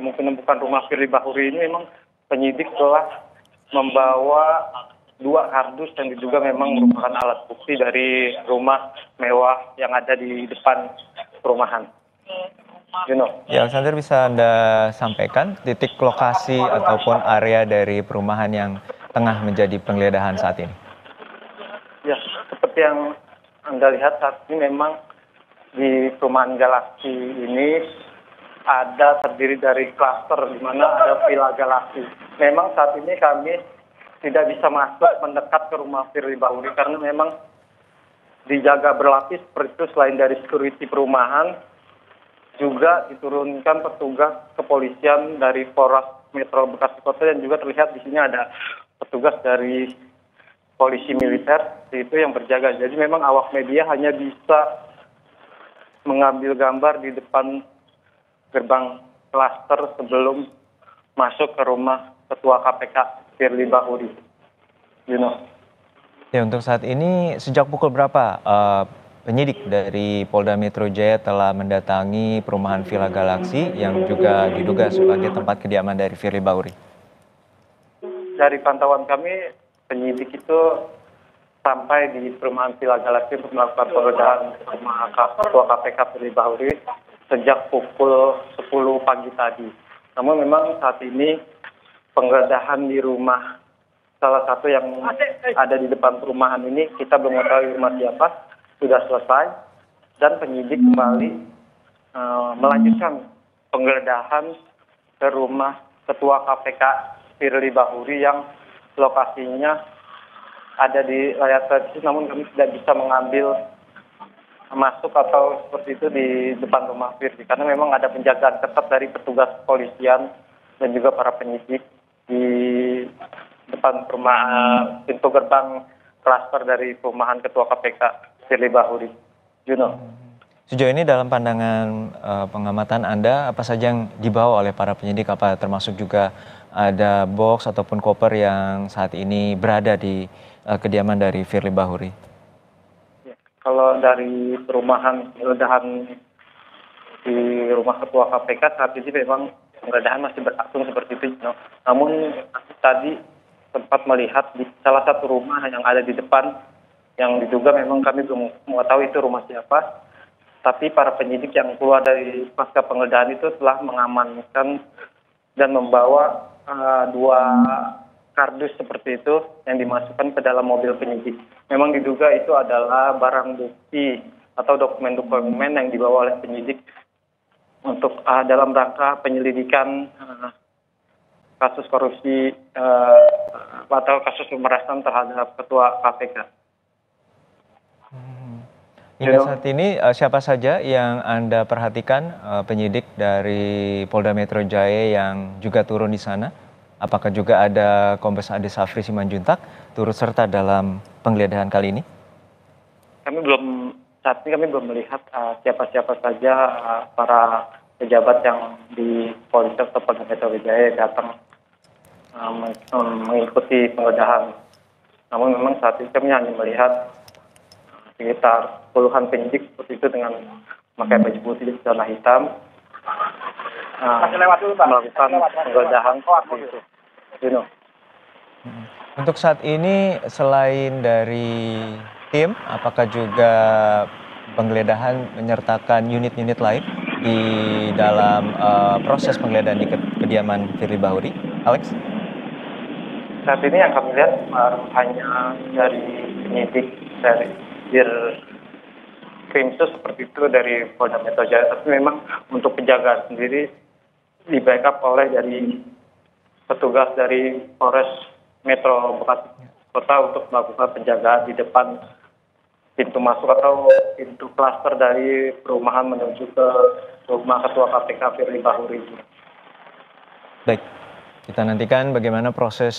kemungkinan bukan rumah Firly Bahuri ini, memang penyidik telah membawa 2 kardus yang diduga memang merupakan alat bukti dari rumah mewah yang ada di depan perumahan. Ya, Alexander, bisa Anda sampaikan titik lokasi ataupun area dari perumahan yang tengah menjadi penggeledahan saat ini? Ya, seperti yang Anda lihat saat ini memang di perumahan Galaksi ini terdiri dari klaster di mana ada Villa Galaksi. Memang saat ini kami tidak bisa masuk mendekat ke rumah Firly Bahuri karena memang dijaga berlapis seperti itu. Selain dari security perumahan, juga diturunkan petugas kepolisian dari Polres Metro Bekasi Kota, dan juga terlihat di sini ada petugas dari polisi militer itu yang berjaga. Jadi memang awak media hanya bisa mengambil gambar di depan gerbang klaster sebelum masuk ke rumah Ketua KPK Firly Bahuri. Ya, untuk saat ini sejak pukul berapa penyidik dari Polda Metro Jaya telah mendatangi perumahan Villa Galaksi yang juga diduga sebagai tempat kediaman dari Firly Bahuri? Dari pantauan kami, penyidik itu sampai di perumahan Villa Galaksi untuk melakukan penggeledahan rumah Ketua KPK Firly Bahuri sejak pukul 10 pagi tadi. Namun memang saat ini penggeledahan di rumah salah satu yang ada di depan perumahan ini, kita belum mengetahui rumah siapa, sudah selesai, dan penyidik kembali melanjutkan penggeledahan ke rumah Ketua KPK Firly Bahuri yang lokasinya ada di layar televisi, namun kami tidak bisa mengambil masuk atau seperti itu di depan rumah Firly karena memang ada penjagaan ketat dari petugas kepolisian dan juga para penyidik di depan pintu gerbang klaster dari perumahan Ketua KPK Firly Bahuri. Sejauh ini dalam pandangan pengamatan Anda, apa saja yang dibawa oleh para penyidik? Apa termasuk juga ada box ataupun koper yang saat ini berada di kediaman dari Firly Bahuri? Ya, kalau dari perumahan penggeledahan di rumah Ketua KPK saat ini memang penggeledahan masih berlangsung seperti itu. Namun tadi sempat melihat di salah satu rumah yang ada di depan yang diduga memang kami belum mengetahui itu rumah siapa. Tapi para penyidik yang keluar dari pasca penggeledahan itu telah mengamankan dan membawa 2 kardus seperti itu yang dimasukkan ke dalam mobil penyidik. Memang diduga itu adalah barang bukti atau dokumen-dokumen yang dibawa oleh penyidik untuk dalam rangka penyelidikan kasus korupsi atau kasus pemerasan terhadap Ketua KPK. Hingga saat ini siapa saja yang Anda perhatikan penyidik dari Polda Metro Jaya yang juga turun di sana? Apakah juga ada Kombes Ade Safri Simanjuntak turut serta dalam penggeledahan kali ini? Saat ini kami belum melihat siapa-siapa saja para pejabat yang di Polres atau Polda Metro Jaya datang mengikuti penggeledahan. Namun memang saat ini kami hanya melihat sekitar puluhan penyidik seperti itu dengan memakai baju putih dan celana hitam melakukan penggeledahan seperti itu. Untuk saat ini selain dari tim, apakah juga penggeledahan menyertakan unit-unit lain di dalam proses penggeledahan di kediaman Firly Bahuri, Alex? Saat ini yang kami lihat hanya dari penyidik dari Krimsus seperti itu dari Polda Metro Jaya. Tapi memang untuk penjagaan sendiri di backup oleh dari petugas dari Polres Metro Bekasi Kota untuk melakukan penjagaan di depan pintu masuk atau pintu klaster dari perumahan menuju ke rumah Ketua KPK Firly Bahuri. Baik, kita nantikan bagaimana proses